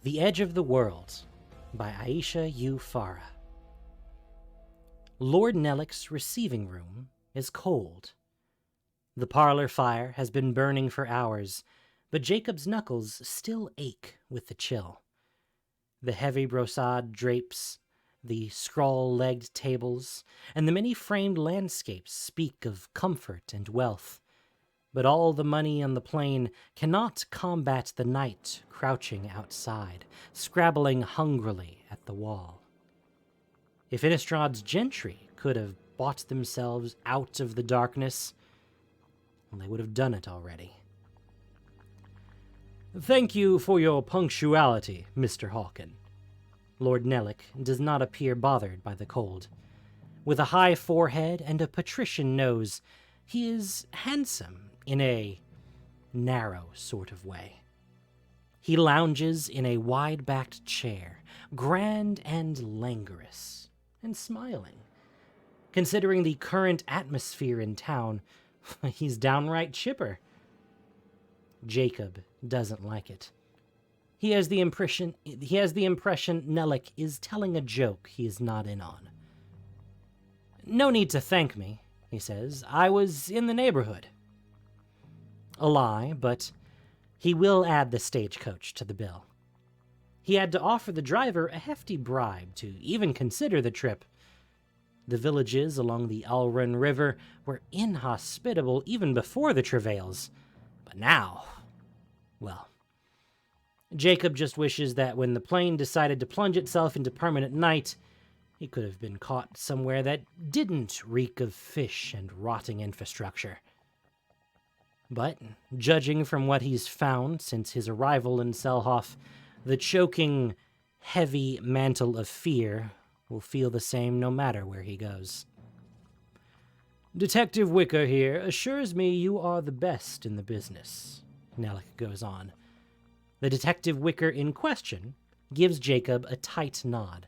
The Edge of the World by Aisha U. Farah. Lord Nellick's receiving room is cold. The parlor fire has been burning for hours, but Jacob's knuckles still ache with the chill. The heavy brocade drapes, the scrawl-legged tables, and the many framed landscapes speak of comfort and wealth. But all the money on the plain cannot combat the knight crouching outside, scrabbling hungrily at the wall. If Innistrad's gentry could have bought themselves out of the darkness, well, they would have done it already. "Thank you for your punctuality, Mr. Hauken." Lord Nellick does not appear bothered by the cold. With a high forehead and a patrician nose, he is handsome in a narrow sort of way. He lounges in a wide-backed chair, grand and languorous, and smiling. Considering the current atmosphere in town, he's downright chipper. Jacob doesn't like it. He has the impression Nellick is telling a joke he is not in on. "No need to thank me," he says. "I was in the neighborhood." A lie, but he will add the stagecoach to the bill. He had to offer the driver a hefty bribe to even consider the trip. The villages along the Alrun River were inhospitable even before the travails, but now, well, Jacob just wishes that when the plane decided to plunge itself into permanent night, he could have been caught somewhere that didn't reek of fish and rotting infrastructure. But, judging from what he's found since his arrival in Selhoff, the choking, heavy mantle of fear will feel the same no matter where he goes. "Detective Wicker here assures me you are the best in the business," Nellick goes on. The Detective Wicker in question gives Jacob a tight nod.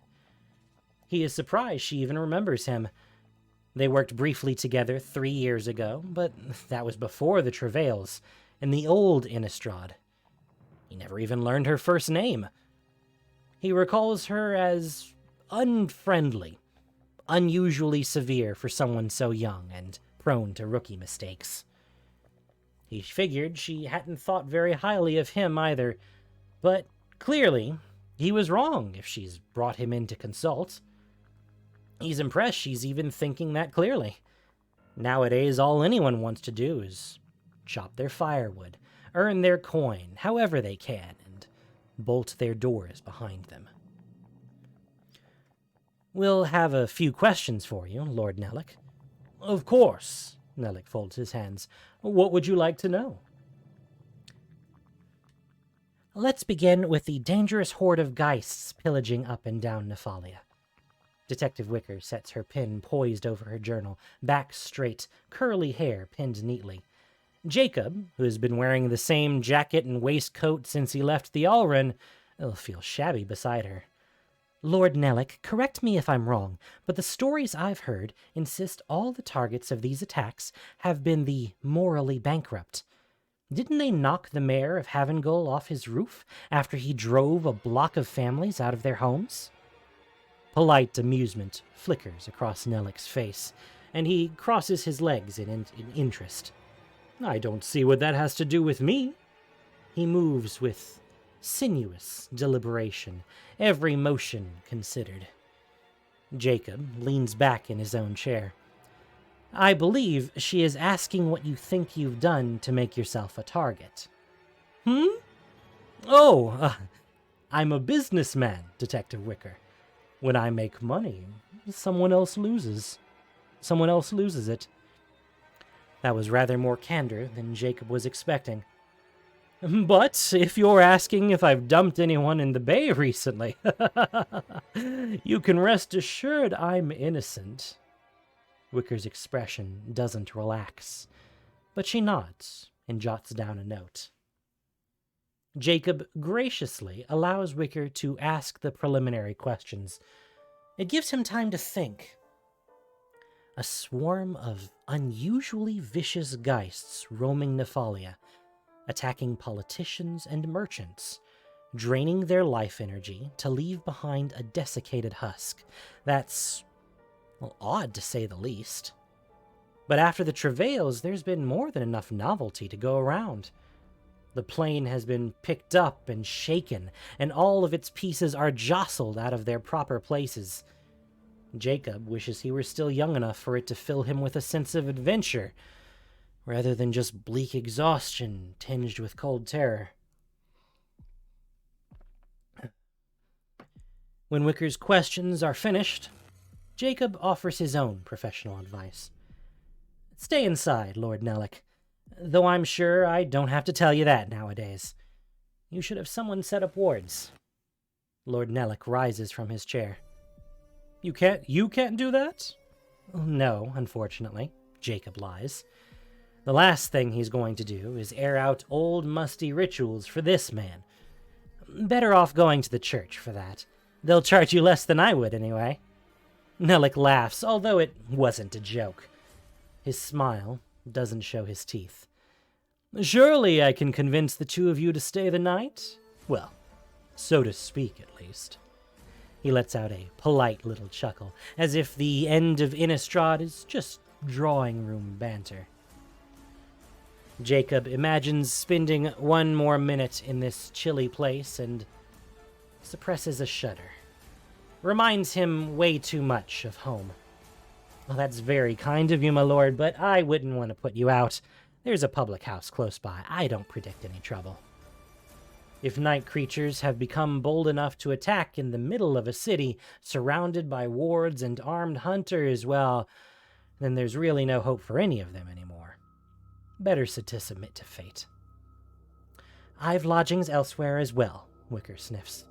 He is surprised she even remembers him. They worked briefly together 3 years ago, but that was before the travails, in the old Innistrad. He never even learned her first name. He recalls her as unfriendly, unusually severe for someone so young and prone to rookie mistakes. He figured she hadn't thought very highly of him either, but clearly he was wrong if she's brought him in to consult. He's impressed she's even thinking that clearly. Nowadays, all anyone wants to do is chop their firewood, earn their coin however they can, and bolt their doors behind them. "We'll have a few questions for you, Lord Nellick." "Of course." Nellick folds his hands. "What would you like to know?" "Let's begin with the dangerous horde of geists pillaging up and down Nephalia." Detective Wicker sets her pen poised over her journal, back straight, curly hair pinned neatly. Jacob, who has been wearing the same jacket and waistcoat since he left the Alrun, will feel shabby beside her. "Lord Nellick, correct me if I'm wrong, but the stories I've heard insist all the targets of these attacks have been the morally bankrupt. Didn't they knock the mayor of Havengul off his roof after he drove a block of families out of their homes?" Polite amusement flickers across Nellick's face, and he crosses his legs in interest. "I don't see what that has to do with me." He moves with sinuous deliberation, every motion considered. Jacob leans back in his own chair. "I believe she is asking what you think you've done to make yourself a target." "Oh, I'm a businessman, Detective Wicker. When I make money, someone else loses. Someone else loses it." That was rather more candor than Jacob was expecting. "But if you're asking if I've dumped anyone in the bay recently, you can rest assured I'm innocent." Wicker's expression doesn't relax, but she nods and jots down a note. Jacob graciously allows Wicker to ask the preliminary questions. It gives him time to think. A swarm of unusually vicious geists roaming Nephalia, attacking politicians and merchants, draining their life energy to leave behind a desiccated husk. That's, well, odd to say the least. But after the travails, there's been more than enough novelty to go around. The plane has been picked up and shaken, and all of its pieces are jostled out of their proper places. Jacob wishes he were still young enough for it to fill him with a sense of adventure, rather than just bleak exhaustion tinged with cold terror. When Wicker's questions are finished, Jacob offers his own professional advice. Stay inside, Lord Nellick, though I'm sure I don't have to tell you that nowadays. You should have someone set up wards. Lord Nellick rises from his chair. You can't do that? No, unfortunately, Jacob lies. The last thing he's going to do is air out old musty rituals for this man. Better off going to the church for that. They'll charge you less than I would, anyway. Nellick laughs, although it wasn't a joke. His smile doesn't show his teeth. Surely I can convince the two of you to stay the night? Well, so to speak, at least. He lets out a polite little chuckle, as if the end of Innistrad is just drawing room banter. Jacob imagines spending one more minute in this chilly place and suppresses a shudder. Reminds him way too much of home. Well, that's very kind of you, my lord, but I wouldn't want to put you out. There's a public house close by. I don't predict any trouble. If night creatures have become bold enough to attack in the middle of a city, surrounded by wards and armed hunters, well, then there's really no hope for any of them anymore. Better to submit to fate. I've lodgings elsewhere as well, Wicker sniffs.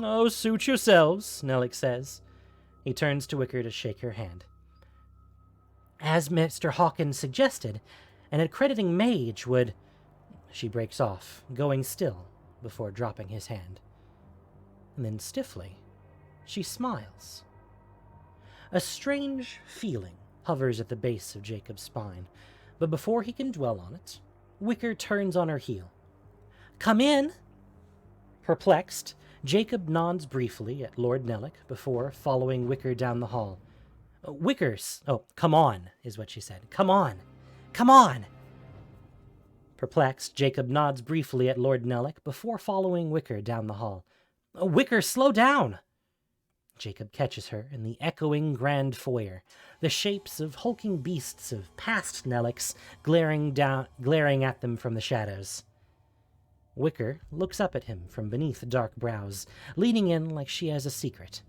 Oh, suit yourselves, Nellick says. He turns to Wicker to shake her hand. As Mr. Hauken suggested, an accrediting mage would... She breaks off, going still, before dropping his hand. And then stiffly, she smiles. A strange feeling hovers at the base of Jacob's spine, but before he can dwell on it, Wicker turns on her heel. Come in! Perplexed, Jacob nods briefly at Lord Nellick before following Wicker down the hall. Come on, is what she said. Come on! Come on! Perplexed, Jacob nods briefly at Lord Nellick before following Wicker down the hall. Wicker, slow down! Jacob catches her in the echoing grand foyer, the shapes of hulking beasts of past Nellicks glaring at them from the shadows. Wicker looks up at him from beneath dark brows, leaning in like she has a secret.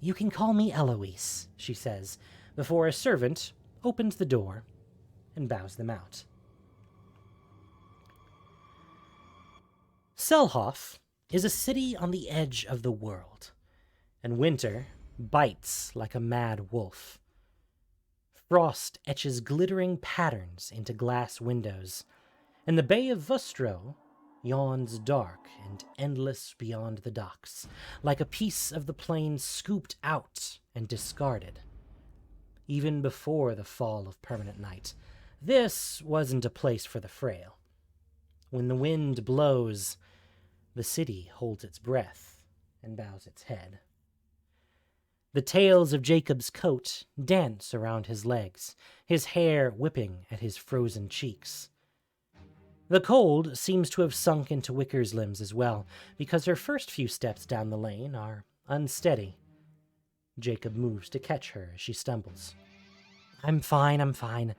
You can call me Eloise, she says, before a servant opens the door and bows them out. Selhoff is a city on the edge of the world, and winter bites like a mad wolf. Frost etches glittering patterns into glass windows, and the Bay of Vustro yawns dark and endless beyond the docks, like a piece of the plain scooped out and discarded. Even before the fall of permanent night, this wasn't a place for the frail. When the wind blows, the city holds its breath and bows its head. The tails of Jacob's coat dance around his legs, his hair whipping at his frozen cheeks. The cold seems to have sunk into Wicker's limbs as well, because her first few steps down the lane are unsteady. Jacob moves to catch her as she stumbles. I'm fine.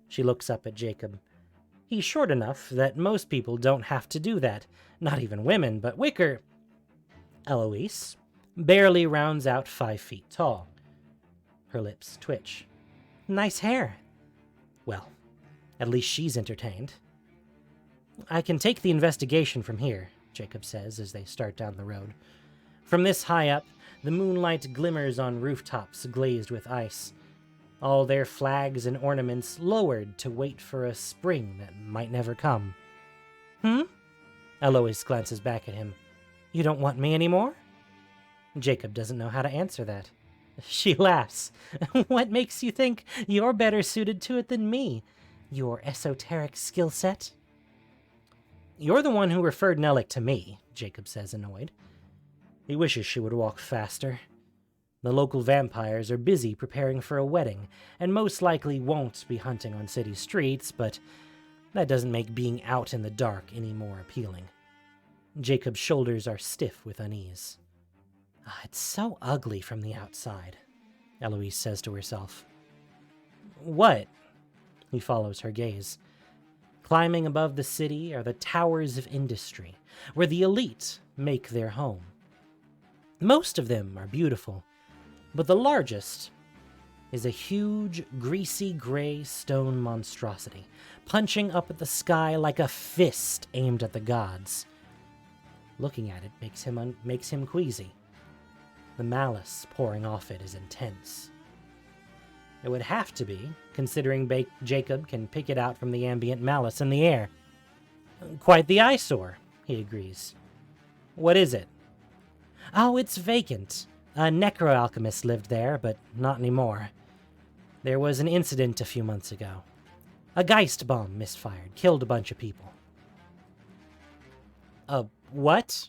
She looks up at Jacob. He's short enough that most people don't have to do that, not even women, but Wicker... Eloise barely rounds out 5 feet tall. Her lips twitch. Nice hair. Well, at least she's entertained. I can take the investigation from here, Jacob says as they start down the road. From this high up, the moonlight glimmers on rooftops glazed with ice, all their flags and ornaments lowered to wait for a spring that might never come. Eloise glances back at him. You don't want me anymore? Jacob doesn't know how to answer that. She laughs. What makes you think you're better suited to it than me? Your esoteric skill set? You're the one who referred Nellick to me, Jacob says, annoyed. He wishes she would walk faster. The local vampires are busy preparing for a wedding, and most likely won't be hunting on city streets, but that doesn't make being out in the dark any more appealing. Jacob's shoulders are stiff with unease. It's so ugly from the outside, Eloise says to herself. What? He follows her gaze. Climbing above the city are the towers of industry, where the elite make their home. Most of them are beautiful, but the largest is a huge, greasy gray stone monstrosity, punching up at the sky like a fist aimed at the gods. Looking at it makes him queasy. The malice pouring off it is intense. It would have to be, considering Jacob can pick it out from the ambient malice in the air. Quite the eyesore, he agrees. What is it? Oh, it's vacant. A necroalchemist lived there, but not anymore. There was an incident a few months ago. A Geist bomb misfired, killed a bunch of people. A what?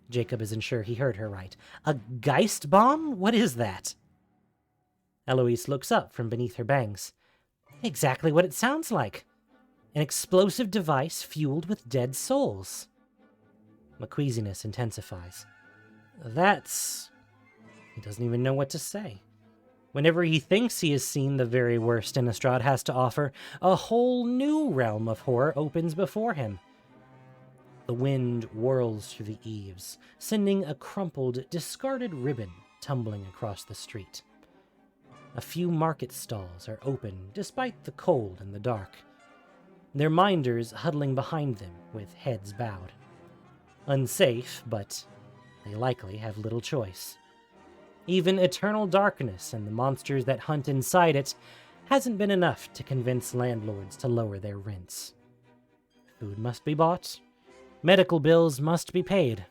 Jacob isn't sure he heard her right. A Geist bomb? What is that? Eloise looks up from beneath her bangs. Exactly what it sounds like. An explosive device fueled with dead souls. The queasiness intensifies. He doesn't even know what to say. Whenever he thinks he has seen the very worst Innistrad has to offer, a whole new realm of horror opens before him. The wind whirls through the eaves, sending a crumpled, discarded ribbon tumbling across the street. A few market stalls are open despite the cold and the dark, their minders huddling behind them with heads bowed. Unsafe, but they likely have little choice. Even eternal darkness and the monsters that hunt inside it hasn't been enough to convince landlords to lower their rents. Food must be bought. Medical bills must be paid.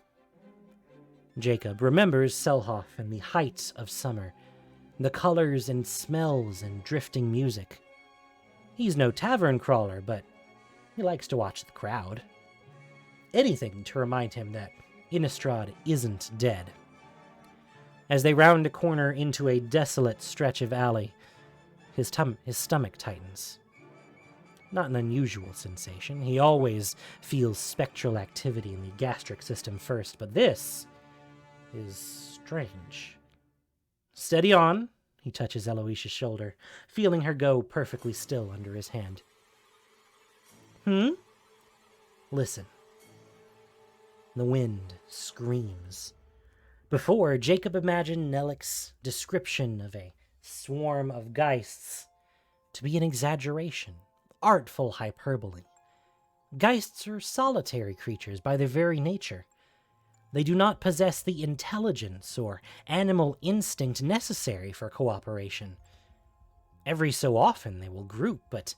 Jacob remembers Selhoff in the height of summer, the colors and smells and drifting music. He's no tavern crawler, but he likes to watch the crowd. Anything to remind him that Innistrad isn't dead. As they round a corner into a desolate stretch of alley, his stomach tightens. Not an unusual sensation. He always feels spectral activity in the gastric system first, but this is strange. Steady on, he touches Eloise's shoulder, feeling her go perfectly still under his hand. Listen. The wind screams. Before, Jacob imagined Nellick's description of a swarm of Geists to be an exaggeration, artful hyperbole. Geists are solitary creatures by their very nature. They do not possess the intelligence or animal instinct necessary for cooperation. Every so often they will group, but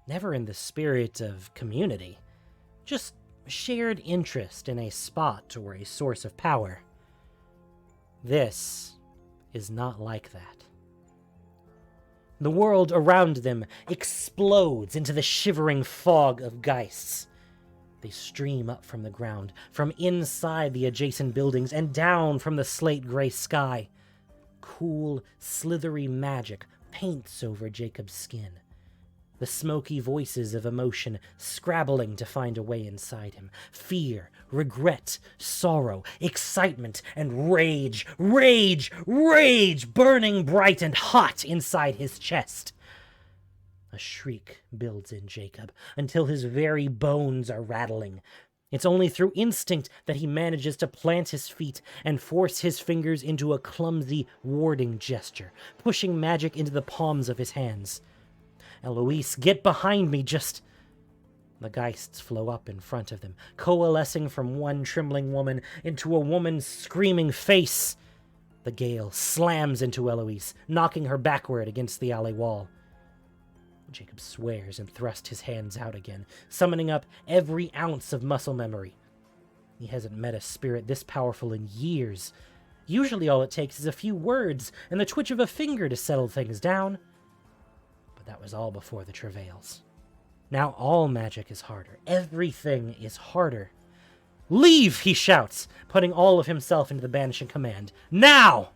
never in the spirit of community. Just shared interest in a spot or a source of power. This is not like that. The world around them explodes into the shivering fog of Geists. They stream up from the ground, from inside the adjacent buildings, and down from the slate-gray sky. Cool, slithery magic paints over Jacob's skin. The smoky voices of emotion scrabbling to find a way inside him. Fear, regret, sorrow, excitement, and rage, burning bright and hot inside his chest. A shriek builds in Jacob until his very bones are rattling. It's only through instinct that he manages to plant his feet and force his fingers into a clumsy warding gesture, pushing magic into the palms of his hands. Eloise, get behind me, The Geists flow up in front of them, coalescing from one trembling woman into a woman's screaming face. The gale slams into Eloise, knocking her backward against the alley wall. Jacob swears and thrusts his hands out again, summoning up every ounce of muscle memory. He hasn't met a spirit this powerful in years. Usually all it takes is a few words and the twitch of a finger to settle things down. But that was all before the travails. Now all magic is harder. Everything is harder. "Leave!" he shouts, putting all of himself into the banishing command. "Now!"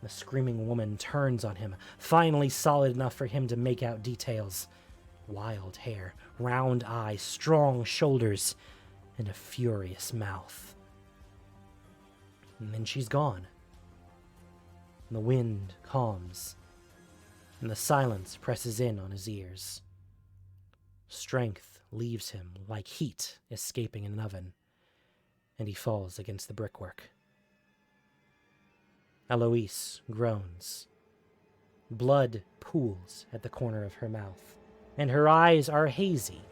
The screaming woman turns on him, finally solid enough for him to make out details. Wild hair, round eyes, strong shoulders, and a furious mouth. And then she's gone. The wind calms, and the silence presses in on his ears. Strength leaves him like heat escaping an oven, and he falls against the brickwork. Eloise groans. Blood pools at the corner of her mouth, and her eyes are hazy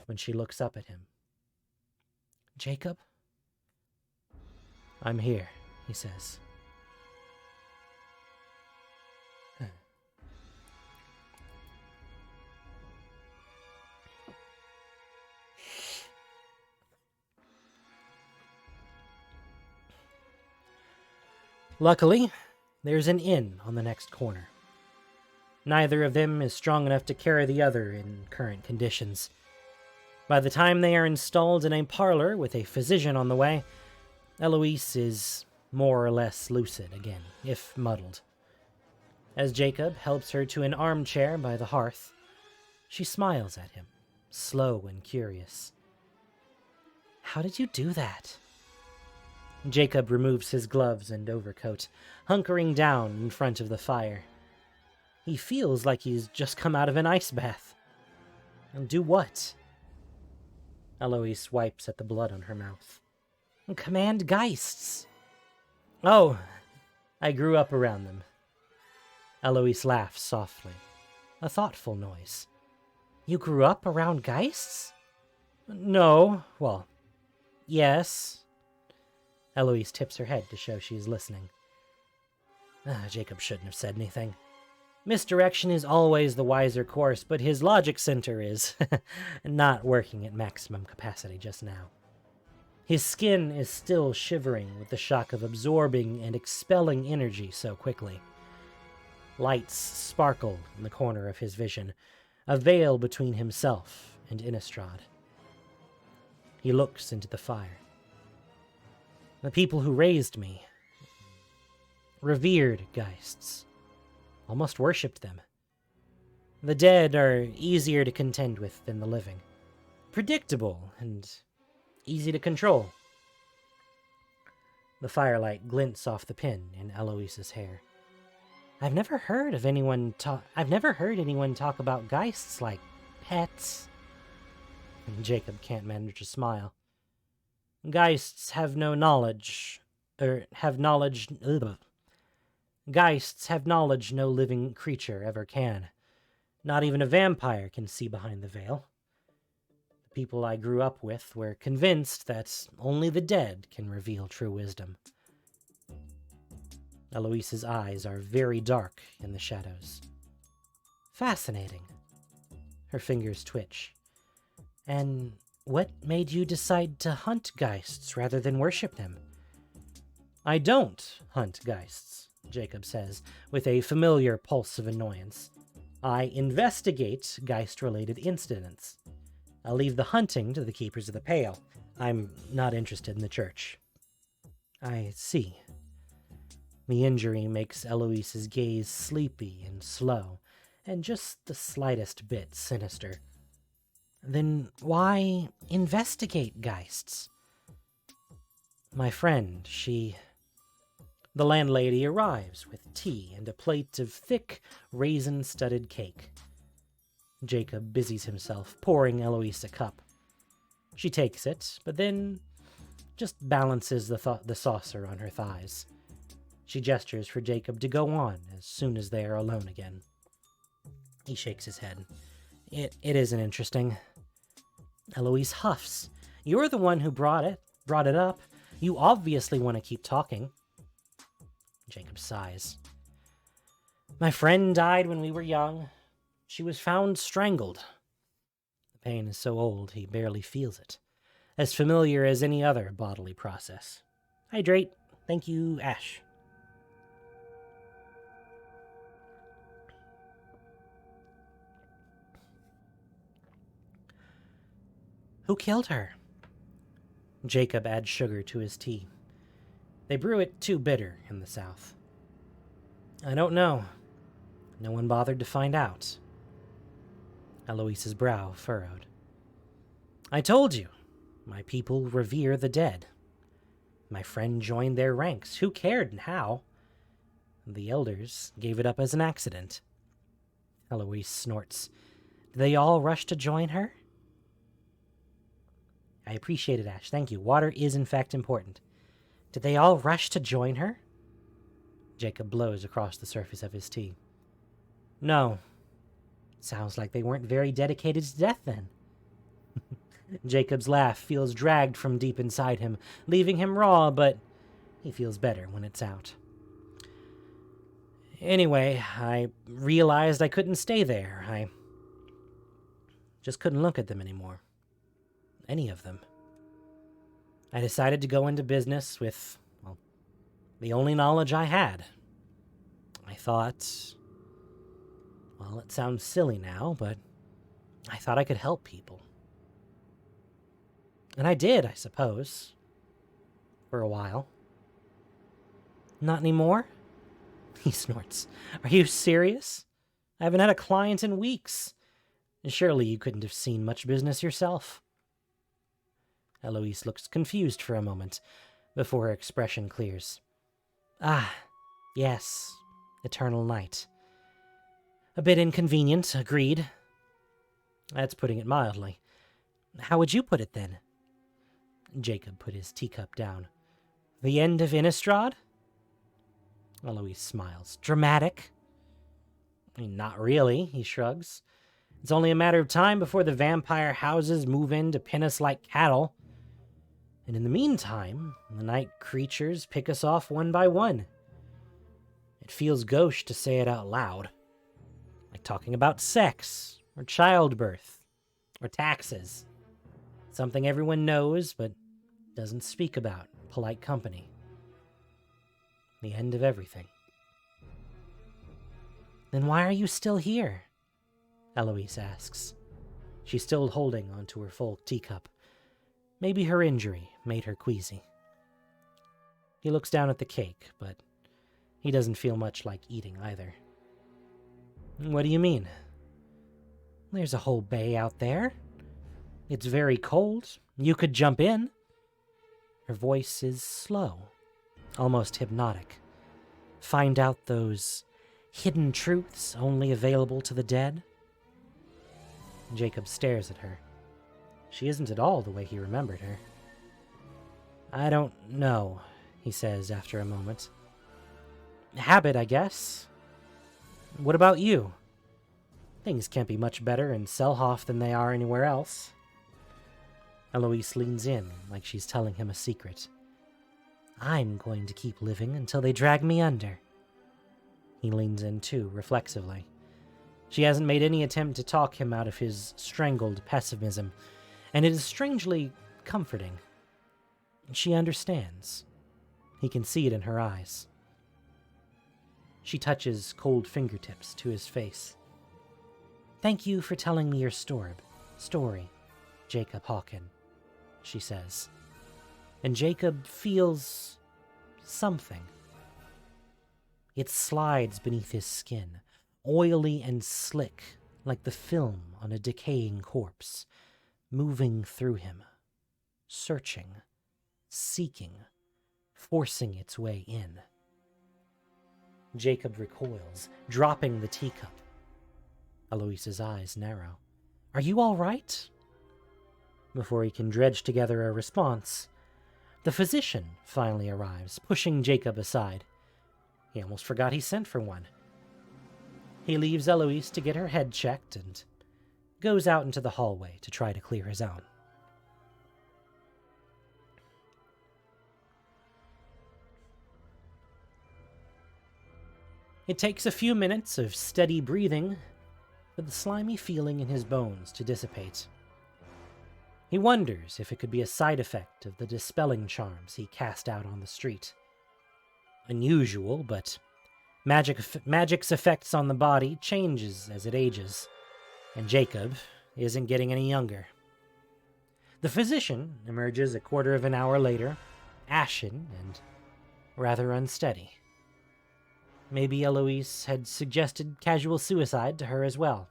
when she looks up at him. "Jacob?" "I'm here," he says. Luckily, there's an inn on the next corner. Neither of them is strong enough to carry the other in current conditions. By the time they are installed in a parlor with a physician on the way, Eloise is more or less lucid again, if muddled. As Jacob helps her to an armchair by the hearth, she smiles at him, slow and curious. "How did you do that?" Jacob removes his gloves and overcoat, hunkering down in front of the fire. He feels like he's just come out of an ice bath. And do what? Eloise wipes at the blood on her mouth. "Command geists." "Oh, I grew up around them." Eloise laughs softly, a thoughtful noise. "You grew up around geists?" "No, well, yes." Eloise tips her head to show she is listening. Jacob shouldn't have said anything. Misdirection is always the wiser course, but his logic center is not working at maximum capacity just now. His skin is still shivering with the shock of absorbing and expelling energy so quickly. Lights sparkle in the corner of his vision, a veil between himself and Innistrad. He looks into the fire. The people who raised me revered geists, almost worshipped them. The dead are easier to contend with than the living, predictable and easy to control. The firelight glints off the pin in Eloise's hair. I've never heard anyone talk about geists like pets. And Jacob can't manage a smile. Geists have knowledge no living creature ever can. Not even a vampire can see behind the veil. The people I grew up with were convinced that only the dead can reveal true wisdom. Eloise's eyes are very dark in the shadows. Fascinating. Her fingers twitch. And what made you decide to hunt geists rather than worship them? I don't hunt geists, Jacob says, with a familiar pulse of annoyance. I investigate geist-related incidents. I'll leave the hunting to the keepers of the pale. I'm not interested in the church. I see. The injury makes Eloise's gaze sleepy and slow, and just the slightest bit sinister. Then why investigate geists? My friend, The landlady arrives with tea and a plate of thick, raisin-studded cake. Jacob busies himself, pouring Eloise a cup. She takes it, but then just balances the saucer on her thighs. She gestures for Jacob to go on as soon as they are alone again. He shakes his head. It isn't interesting. Eloise huffs. You're the one who brought it up. You obviously want to keep talking. Jacob sighs. My friend died when we were young. She was found strangled. The pain is so old he barely feels it. As familiar as any other bodily process. Hydrate. Thank you, Ash. Who killed her? Jacob adds sugar to his tea. They brew it too bitter in the South. I don't know. No one bothered to find out. Eloise's brow furrowed. I told you, my people revere the dead. My friend joined their ranks. Who cared and how? The elders gave it up as an accident. Eloise snorts. Did they all rush to join her? I appreciate it, Ash. Thank you. Water is in fact important. Did they all rush to join her? Jacob blows across the surface of his tea. No. Sounds like they weren't very dedicated to death then. Jacob's laugh feels dragged from deep inside him, leaving him raw, but he feels better when it's out. Anyway, I realized I couldn't stay there. I just couldn't look at them anymore. Any of them. I decided to go into business with, well, the only knowledge I had. I thought, well, it sounds silly now, but I thought I could help people. And I did, I suppose. For a while. Not anymore? He snorts. Are you serious? I haven't had a client in weeks. Surely you couldn't have seen much business yourself. Eloise looks confused for a moment, before her expression clears. Ah, yes. Eternal night. A bit inconvenient, agreed. That's putting it mildly. How would you put it, then? Jacob put his teacup down. The end of Innistrad? Eloise smiles. Dramatic? Not really, he shrugs. It's only a matter of time before the vampire houses move in to pin us like cattle. And in the meantime, the night creatures pick us off one by one. It feels gauche to say it out loud. Like talking about sex, or childbirth, or taxes. Something everyone knows, but doesn't speak about in polite company. The end of everything. Then why are you still here? Eloise asks. She's still holding onto her full teacup. Maybe her injury made her queasy. He looks down at the cake, but he doesn't feel much like eating either. What do you mean? There's a whole bay out there. It's very cold. You could jump in. Her voice is slow, almost hypnotic. Find out those hidden truths only available to the dead? Jacob stares at her. She isn't at all the way he remembered her. I don't know, he says after a moment. Habit, I guess. What about you? Things can't be much better in Selhoff than they are anywhere else. Eloise leans in like she's telling him a secret. I'm going to keep living until they drag me under. He leans in too, reflexively. She hasn't made any attempt to talk him out of his strangled pessimism, and it is strangely comforting. She understands. He can see it in her eyes. She touches cold fingertips to his face. Thank you for telling me your story, Jacob Hauken, she says. And Jacob feels something. It slides beneath his skin, oily and slick like the film on a decaying corpse, moving through him, searching, seeking, forcing its way in. Jacob recoils, dropping the teacup. Eloise's eyes narrow. Are you all right? Before he can dredge together a response, the physician finally arrives, pushing Jacob aside. He almost forgot he sent for one. He leaves Eloise to get her head checked and goes out into the hallway to try to clear his own. It takes a few minutes of steady breathing for the slimy feeling in his bones to dissipate. He wonders if it could be a side effect of the dispelling charms he cast out on the street. Unusual, but magic's effects on the body changes as it ages, and Jacob isn't getting any younger. The physician emerges a quarter of an hour later, ashen and rather unsteady. Maybe Eloise had suggested casual suicide to her as well.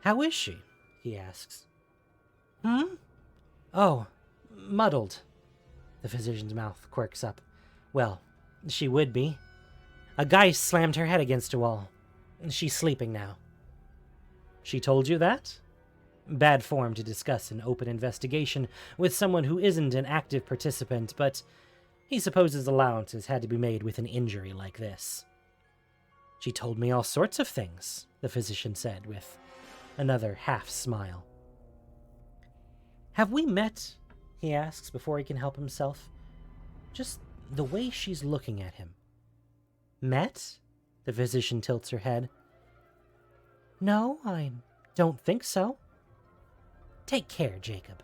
"How is she?" he asks. Oh, muddled." The physician's mouth quirks up. "Well, she would be. A geist slammed her head against a wall. She's sleeping now." "She told you that?" Bad form to discuss an open investigation with someone who isn't an active participant, but he supposes allowances had to be made with an injury like this. "She told me all sorts of things," the physician said with another half-smile. "Have we met?" he asks before he can help himself. Just the way she's looking at him. "Met?" The physician tilts her head. "No, I don't think so." "Take care, Jacob."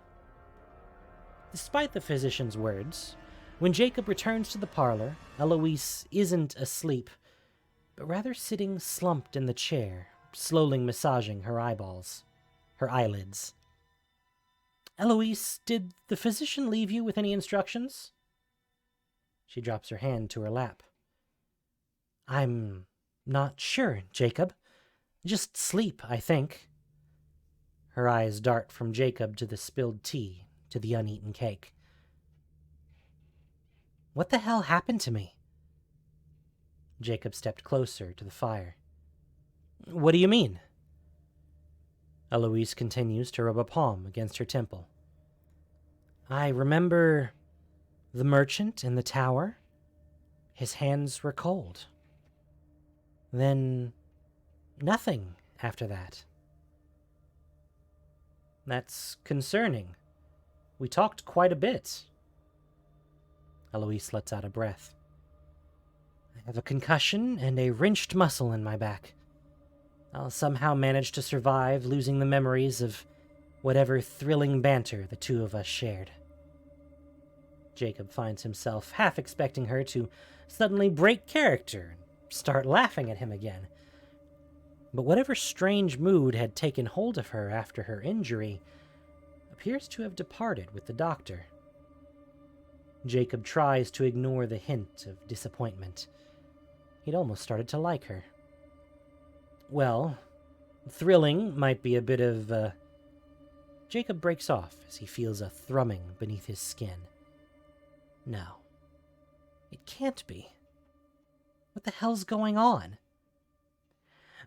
Despite the physician's words, when Jacob returns to the parlor, Eloise isn't asleep, but rather sitting slumped in the chair, slowly massaging her eyelids. "Eloise, did the physician leave you with any instructions?" She drops her hand to her lap. "I'm not sure, Jacob. Just sleep, I think." Her eyes dart from Jacob to the spilled tea to the uneaten cake. "What the hell happened to me?" Jacob stepped closer to the fire. "What do you mean?" Eloise continues to rub a palm against her temple. "I remember the merchant in the tower. His hands were cold. Then nothing after that." "That's concerning. We talked quite a bit." Eloise lets out a breath. "I have a concussion and a wrenched muscle in my back. I'll somehow manage to survive losing the memories of whatever thrilling banter the two of us shared." Jacob finds himself half expecting her to suddenly break character and start laughing at him again. But whatever strange mood had taken hold of her after her injury appears to have departed with the doctor. Jacob tries to ignore the hint of disappointment. He'd almost started to like her. "Well, thrilling might be a bit of, Jacob breaks off as he feels a thrumming beneath his skin. No, it can't be. What the hell's going on?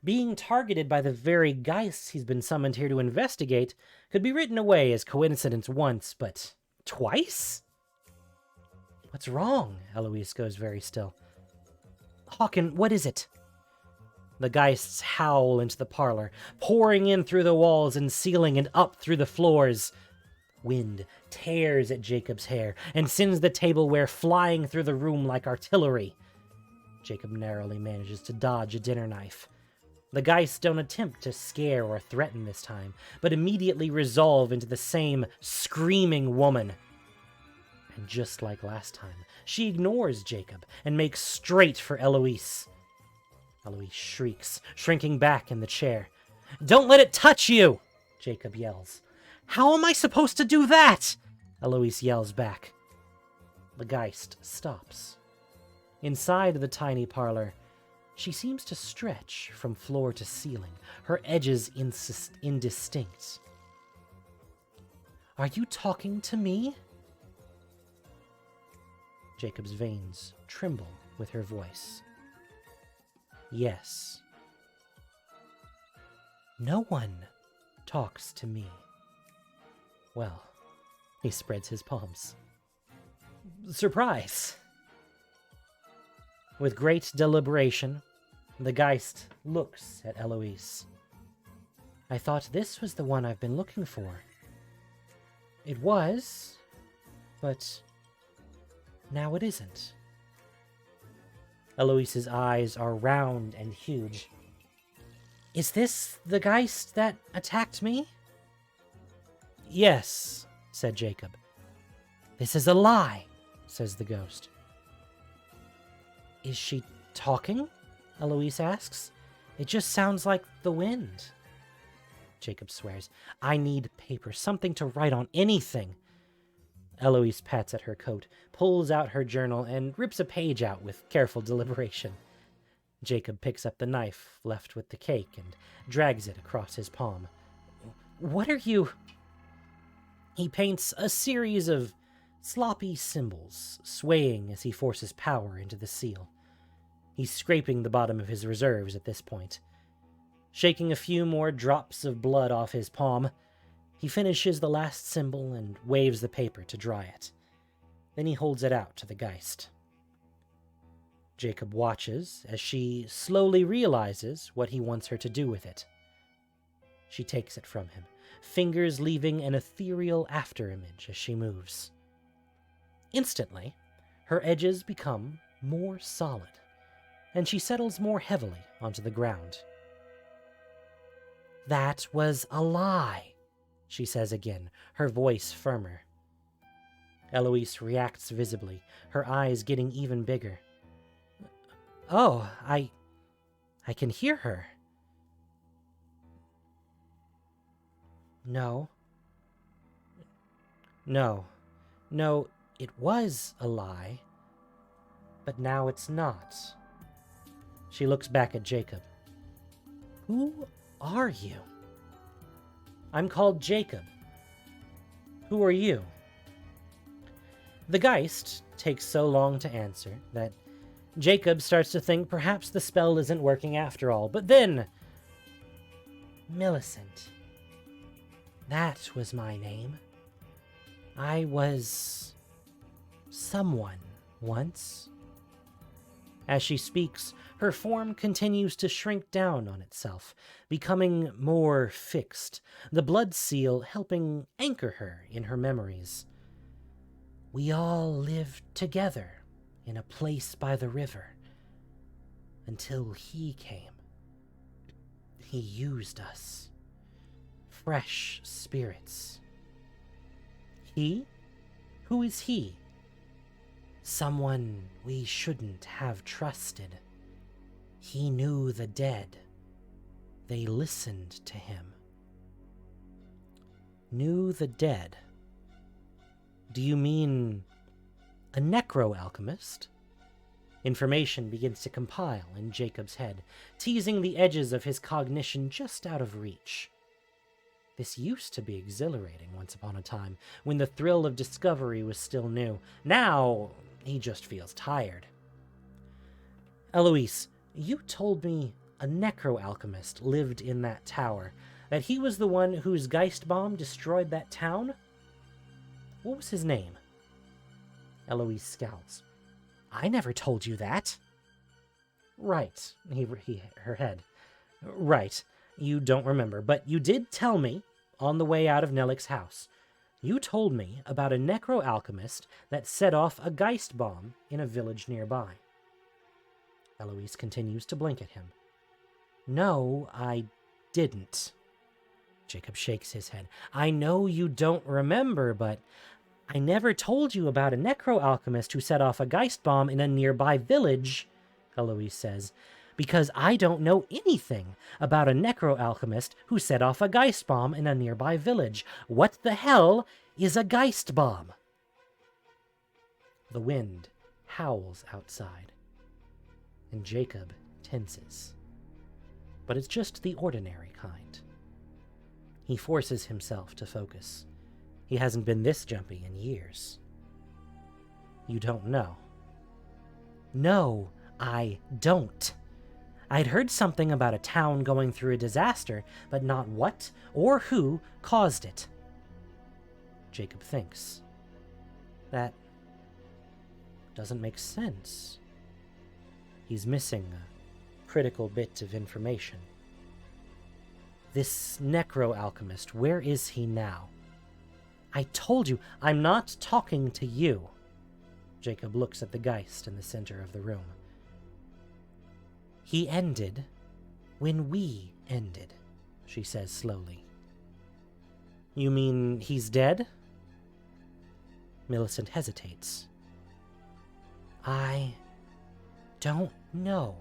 Being targeted by the very geists he's been summoned here to investigate could be written away as coincidence once, but twice? "What's wrong?" Eloise goes very still. "Hauken, what is it?" The geists howl into the parlor, pouring in through the walls and ceiling and up through the floors. Wind tears at Jacob's hair and sends the tableware flying through the room like artillery. Jacob narrowly manages to dodge a dinner knife. The geists don't attempt to scare or threaten this time, but immediately resolve into the same screaming woman. And just like last time, she ignores Jacob and makes straight for Eloise. Eloise shrieks, shrinking back in the chair. "Don't let it touch you!" Jacob yells. "How am I supposed to do that?" Eloise yells back. The geist stops. Inside the tiny parlor, she seems to stretch from floor to ceiling, her edges indistinct. "Are you talking to me?" Jacob's veins tremble with her voice. "Yes." "No one talks to me." Well, he spreads his palms. "Surprise!" With great deliberation, the geist looks at Eloise. "I thought this was the one I've been looking for." "It was, but now it isn't." Eloise's eyes are round and huge. "Is this the geist that attacked me?" "Yes," said Jacob. "This is a lie," says the ghost. "Is she talking?" Eloise asks. "It just sounds like the wind." Jacob swears. I need paper, something to write on, anything. Eloise pats at her coat, pulls out her journal, and rips a page out with careful deliberation. Jacob picks up the knife left with the cake and drags it across his palm. What are you... He paints a series of sloppy symbols, swaying as he forces power into the seal. He's scraping the bottom of his reserves at this point. Shaking a few more drops of blood off his palm, he finishes the last symbol and waves the paper to dry it. Then he holds it out to the Geist. Jacob watches as she slowly realizes what he wants her to do with it. She takes it from him, fingers leaving an ethereal afterimage as she moves. Instantly, her edges become more solid, and she settles more heavily onto the ground. That was a lie, she says again, her voice firmer. Eloise reacts visibly, her eyes getting even bigger. Oh, I can hear her. No, it was a lie, but now it's not. She looks back at Jacob. Who are you? I'm called Jacob. Who are you? The Geist takes so long to answer that Jacob starts to think perhaps the spell isn't working after all, but then... Millicent. That was my name. I was... someone once. As she speaks, her form continues to shrink down on itself, becoming more fixed, the blood seal helping anchor her in her memories. We all lived together in a place by the river, until he came. He used us. Fresh spirits. He? Who is he? Someone we shouldn't have trusted. He knew the dead. They listened to him. Knew the dead? Do you mean a necro-alchemist? Information begins to compile in Jacob's head, teasing the edges of his cognition just out of reach. This used to be exhilarating once upon a time, when the thrill of discovery was still new. Now, he just feels tired. Eloise, you told me a necro-alchemist lived in that tower, that he was the one whose Geist bomb destroyed that town? What was his name? Eloise scowls. I never told you that. Right, her head. Right, you don't remember, but you did tell me on the way out of Nellick's house. You told me about a necro-alchemist that set off a Geist bomb in a village nearby. Eloise continues to blink at him. No, I didn't. Jacob shakes his head. I know you don't remember, but I never told you about a necro-alchemist who set off a Geist bomb in a nearby village, Eloise says, because I don't know anything about a necro-alchemist who set off a Geist bomb in a nearby village. What the hell is a Geist bomb? The wind howls outside, and Jacob tenses. But it's just the ordinary kind. He forces himself to focus. He hasn't been this jumpy in years. You don't know. No, I don't. I'd heard something about a town going through a disaster, but not what or who caused it. Jacob thinks. That doesn't make sense. He's missing a critical bit of information. This necro-alchemist, where is he now? I told you, I'm not talking to you. Jacob looks at the Geist in the center of the room. He ended when we ended, she says slowly. You mean he's dead? Millicent hesitates. I don't know.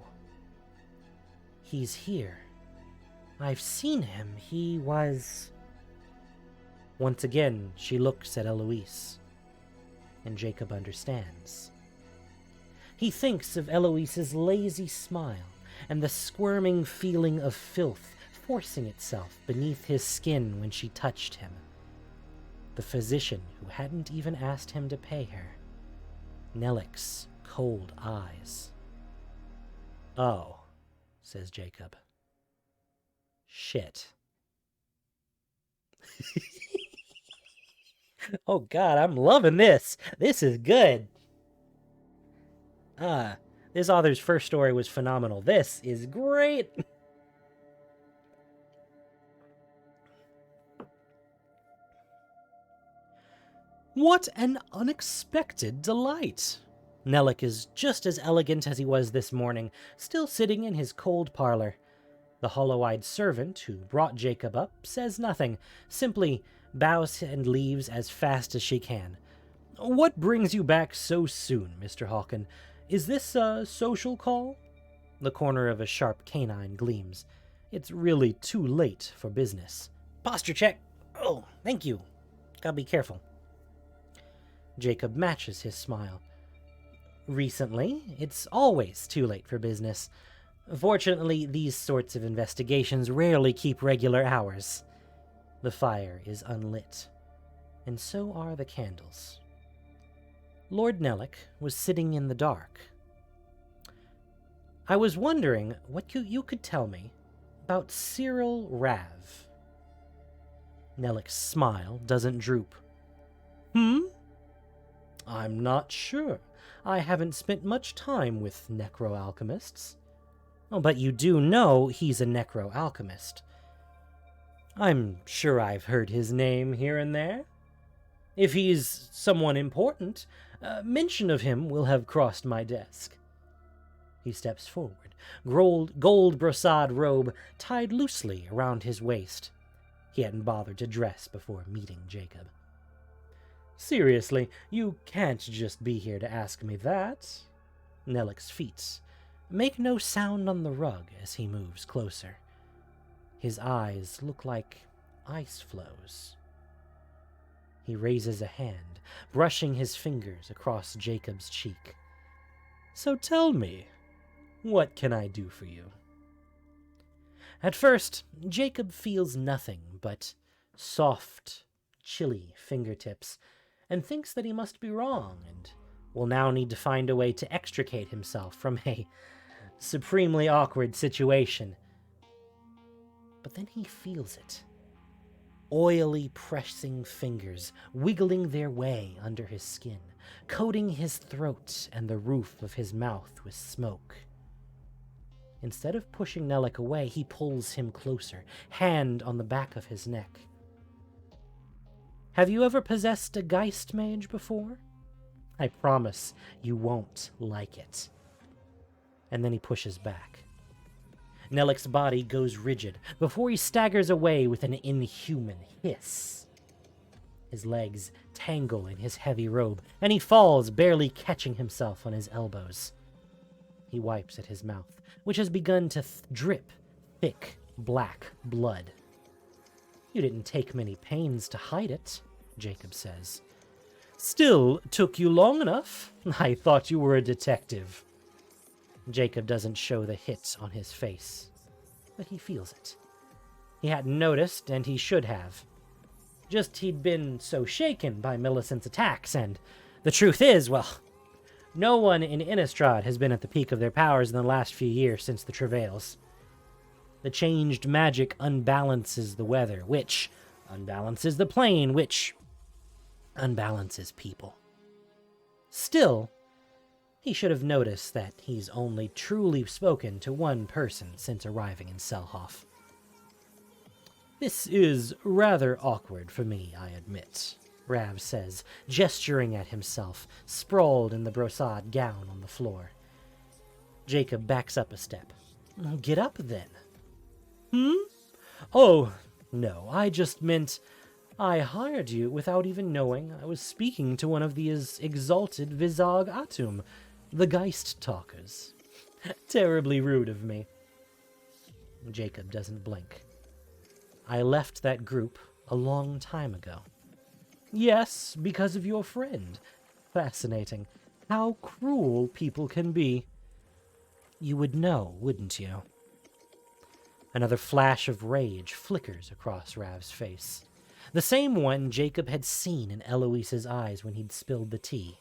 He's here. I've seen him. He was... Once again, she looks at Eloise, and Jacob understands. He thinks of Eloise's lazy smile and the squirming feeling of filth forcing itself beneath his skin when she touched him. The physician who hadn't even asked him to pay her. Nellic's cold eyes. "Oh," says Jacob. "Shit." Oh God, I'm loving this. This is good. This author's first story was phenomenal. This is great. What an unexpected delight. Nellic is just as elegant as he was this morning, still sitting in his cold parlor. The hollow-eyed servant who brought Jacob up says nothing, simply bows and leaves as fast as she can. "What brings you back so soon, Mr. Hauken? Is this a social call?" The corner of a sharp canine gleams. "It's really too late for business." "Posture check." "Oh, thank you. Gotta be careful." Jacob matches his smile. "Recently, it's always too late for business. Fortunately, these sorts of investigations rarely keep regular hours." The fire is unlit, and so are the candles. Lord Nellic was sitting in the dark. "I was wondering what you could tell me about Cyril Rav." Nellic's smile doesn't droop. "I'm not sure. I haven't spent much time with necro-alchemists." "Oh, but you do know he's a necro-alchemist." "I'm sure I've heard his name here and there. If he's someone important, mention of him will have crossed my desk." He steps forward, gold brocade robe tied loosely around his waist. He hadn't bothered to dress before meeting Jacob. "Seriously, you can't just be here to ask me that." Nellic's feet make no sound on the rug as he moves closer. His eyes look like ice flows. He raises a hand, brushing his fingers across Jacob's cheek. "So tell me, what can I do for you?" At first, Jacob feels nothing but soft, chilly fingertips, and thinks that he must be wrong, and will now need to find a way to extricate himself from a supremely awkward situation. But then he feels it. Oily, pressing fingers wiggling their way under his skin, coating his throat and the roof of his mouth with smoke. Instead of pushing Nellic away, he pulls him closer, hand on the back of his neck. "Have you ever possessed a Geist Mage before? I promise you won't like it." And then he pushes back. Nellic's body goes rigid before he staggers away with an inhuman hiss. His legs tangle in his heavy robe, and he falls, barely catching himself on his elbows. He wipes at his mouth, which has begun to drip thick, black blood. "You didn't take many pains to hide it," Jacob says. "Still took you long enough. I thought you were a detective." Jacob doesn't show the hit on his face, but he feels it. He hadn't noticed, and he should have. Just he'd been so shaken by Millicent's attacks, and the truth is, well, no one in Innistrad has been at the peak of their powers in the last few years since the travails. The changed magic unbalances the weather, which unbalances the plane, which unbalances people. Still, he should have noticed that he's only truly spoken to one person since arriving in Selhoff. "This is rather awkward for me, I admit," Rav says, gesturing at himself, sprawled in the brocade gown on the floor. Jacob backs up a step. "Get up, then." "Oh, no, I just meant I hired you without even knowing I was speaking to one of these exalted Visag Atum, the Geist Talkers. Terribly rude of me." Jacob doesn't blink. I left that group a long time ago. Yes, because of your friend. Fascinating. How cruel people can be. You would know, wouldn't you? Another flash of rage flickers across Rav's face. The same one Jacob had seen in Eloise's eyes when he'd spilled the tea.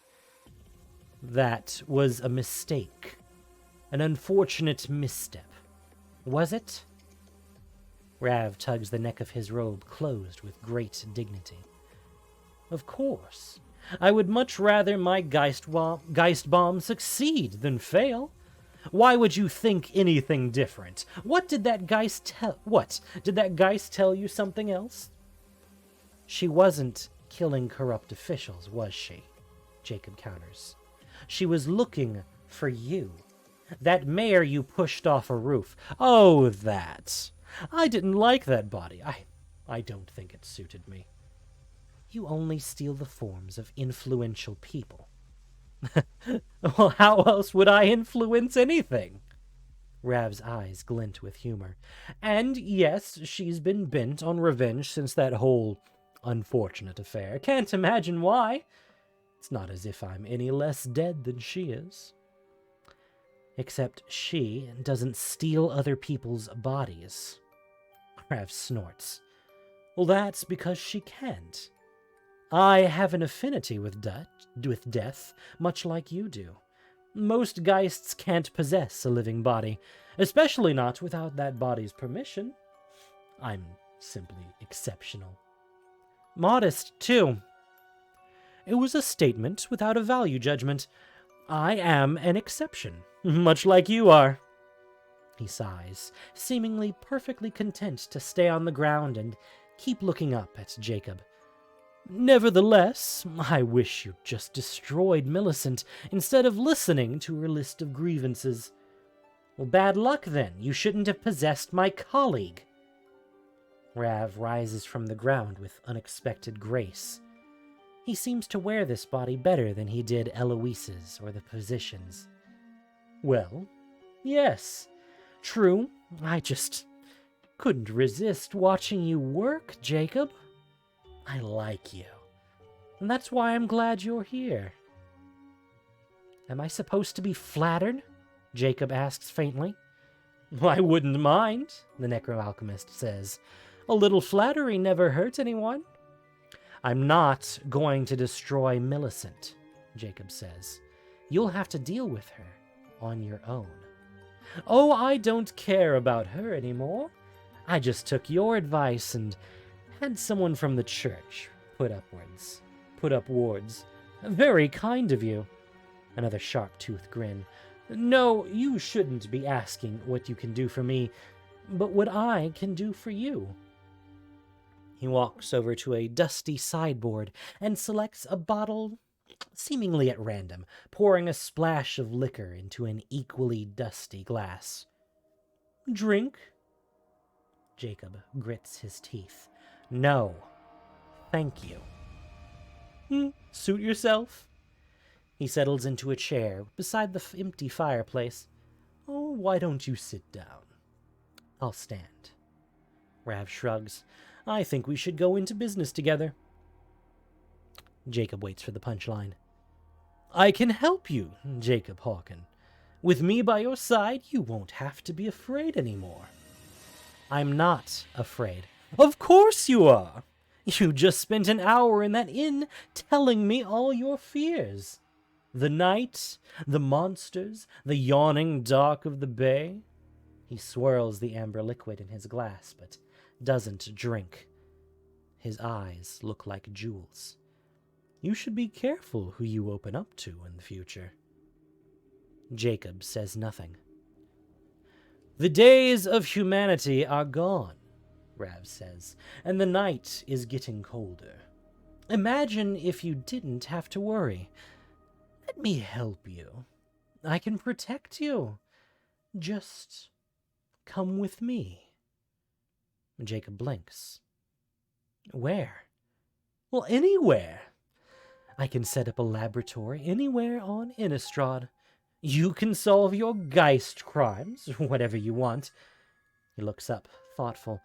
That was a mistake. An unfortunate misstep. Was it? Rav tugs the neck of his robe closed with great dignity. Of course. I would much rather my Geist bomb succeed than fail. Why would you think anything different? What did that Geist tell you something else? She wasn't killing corrupt officials, was she? Jacob counters. She was looking for you. That mayor you pushed off a roof. Oh, that. I didn't like that body. I don't think it suited me. You only steal the forms of influential people. Well, how else would I influence anything? Rav's eyes glint with humor. And yes, she's been bent on revenge since that whole unfortunate affair. Can't imagine why. It's not as if I'm any less dead than she is. Except she doesn't steal other people's bodies. Rav snorts. Well, that's because she can't. I have an affinity with death, much like you do. Most Geists can't possess a living body, especially not without that body's permission. I'm simply exceptional. Modest, too. It was a statement without a value judgment. I am an exception, much like you are. He sighs, seemingly perfectly content to stay on the ground and keep looking up at Jacob. Nevertheless, I wish you'd just destroyed Millicent instead of listening to her list of grievances. Well, bad luck then. You shouldn't have possessed my colleague. Rav rises from the ground with unexpected grace. He seems to wear this body better than he did Eloise's or the physician's. Well, yes, true. I just couldn't resist watching you work, Jacob. I like you, and that's why I'm glad you're here. Am I supposed to be flattered? Jacob asks faintly. I wouldn't mind, the necroalchemist says. A little flattery never hurt anyone. I'm not going to destroy Millicent, Jacob says. You'll have to deal with her on your own. Oh, I don't care about her anymore. I just took your advice and had someone from the church put up wards. Very kind of you. Another sharp-toothed grin. No, you shouldn't be asking what you can do for me, but what I can do for you. He walks over to a dusty sideboard and selects a bottle, seemingly at random, pouring a splash of liquor into an equally dusty glass. Drink? Jacob grits his teeth. No, thank you. Suit yourself. He settles into a chair beside the empty fireplace. Oh, why don't you sit down? I'll stand. Rav shrugs. I think we should go into business together. Jacob waits for the punchline. I can help you, Jacob Hauken. With me by your side, you won't have to be afraid anymore. I'm not afraid. Of course you are. You just spent an hour in that inn telling me all your fears. The night, the monsters, the yawning dark of the bay. He swirls the amber liquid in his glass, but doesn't drink. His eyes look like jewels. You should be careful who you open up to in the future. Jacob says nothing. The days of humanity are gone, Rav says, and the night is getting colder. Imagine if you didn't have to worry. Let me help you. I can protect you. Just come with me. Jacob blinks. Where? Well, anywhere. I can set up a laboratory anywhere on Innistrad. You can solve your Geist crimes, whatever you want. He looks up, thoughtful.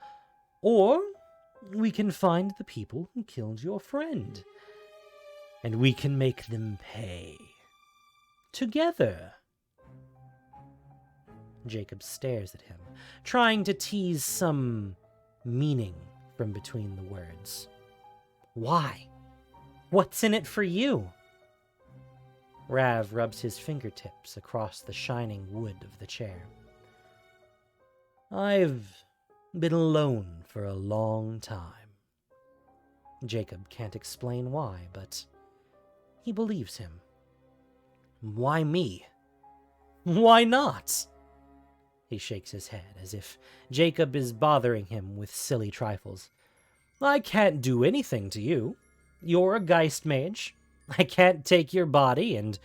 Or we can find the people who killed your friend, and we can make them pay. Together. Jacob stares at him, trying to tease some meaning from between the words. Why? What's in it for you? Rav rubs his fingertips across the shining wood of the chair. I've been alone for a long time. Jacob can't explain why, but he believes him. Why me? Why not? He shakes his head as if Jacob is bothering him with silly trifles. I can't do anything to you. You're a Geist mage. I can't take your body, and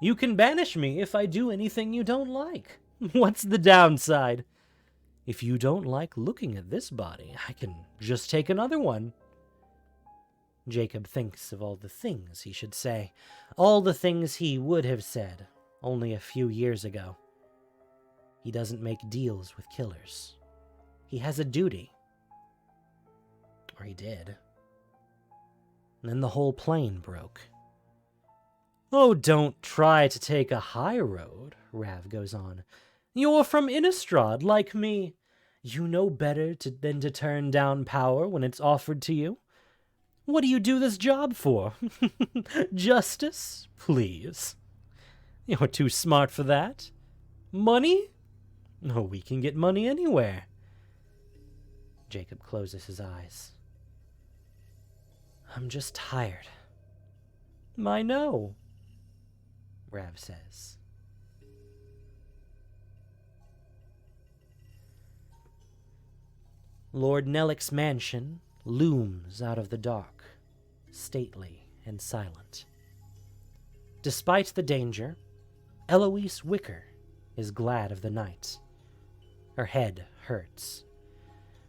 you can banish me if I do anything you don't like. What's the downside? If you don't like looking at this body, I can just take another one. Jacob thinks of all the things he should say, all the things he would have said only a few years ago. He doesn't make deals with killers. He has a duty. Or he did. And then the whole plane broke. Oh, don't try to take a high road, Rav goes on. You're from Innistrad, like me. You know better than to turn down power when it's offered to you. What do you do this job for? Justice? Please. You're too smart for that. Money? Oh, we can get money anywhere. Jacob closes his eyes. I'm just tired. I know, Rav says. Lord Nellick's mansion looms out of the dark, stately and silent. Despite the danger, Eloise Wicker is glad of the night. Her head hurts.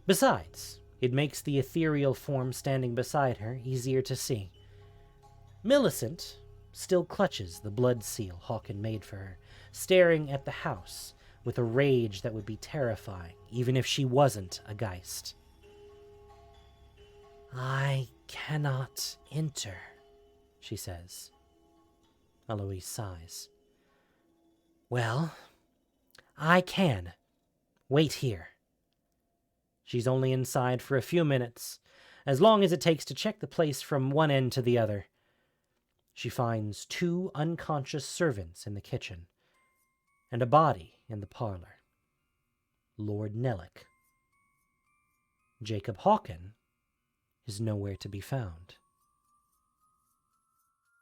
Besides, it makes the ethereal form standing beside her easier to see. Millicent still clutches the blood seal Hauken made for her, staring at the house with a rage that would be terrifying, even if she wasn't a Geist. I cannot enter, she says. Eloise sighs. Well, I can. Wait here. She's only inside for a few minutes, as long as it takes to check the place from one end to the other. She finds 2 unconscious servants in the kitchen, and a body in the parlor. Lord Nellick. Jacob Hauken is nowhere to be found.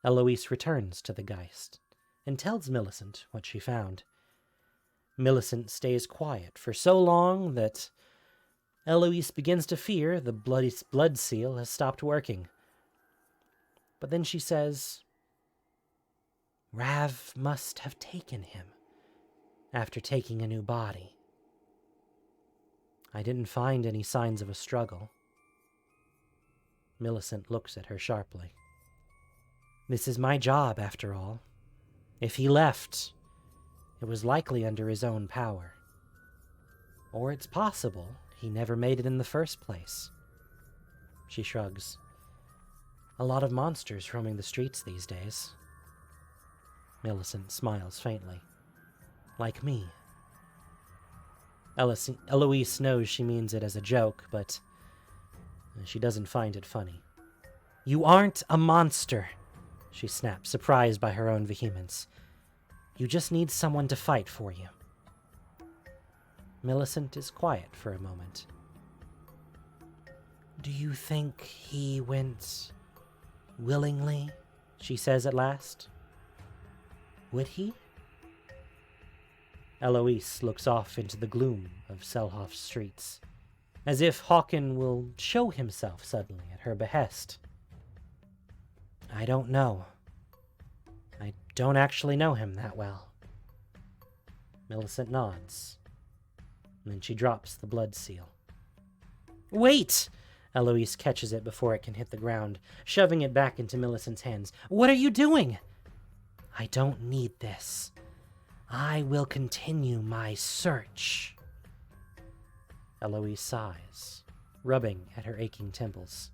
Eloise returns to the Geist and tells Millicent what she found. Millicent stays quiet for so long that Eloise begins to fear the blood seal has stopped working. But then she says, Rav must have taken him after taking a new body. I didn't find any signs of a struggle. Millicent looks at her sharply. This is my job, after all. If he left, it was likely under his own power. Or it's possible he never made it in the first place. She shrugs. A lot of monsters roaming the streets these days. Millicent smiles faintly. Like me. Eloise knows she means it as a joke, but she doesn't find it funny. You aren't a monster, she snaps, surprised by her own vehemence. You just need someone to fight for you. Millicent is quiet for a moment. Do you think he went willingly? She says at last. Would he? Eloise looks off into the gloom of Selhoff's streets, as if Hauken will show himself suddenly at her behest. I don't know. I don't actually know him that well. Millicent nods. Then she drops the blood seal. Wait! Eloise catches it before it can hit the ground, shoving it back into Millicent's hands. What are you doing? I don't need this. I will continue my search. Eloise sighs, rubbing at her aching temples.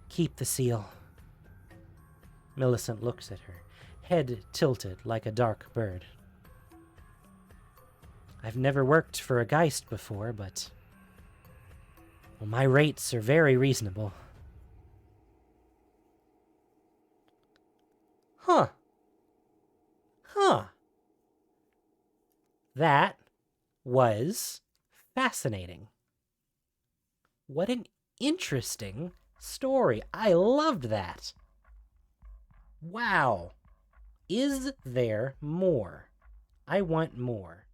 Keep the seal. Millicent looks at her, head tilted like a dark bird. I've never worked for a Geist before, but... well, my rates are very reasonable. Huh. That was fascinating. What an interesting story. I loved that. Wow. Is there more? I want more.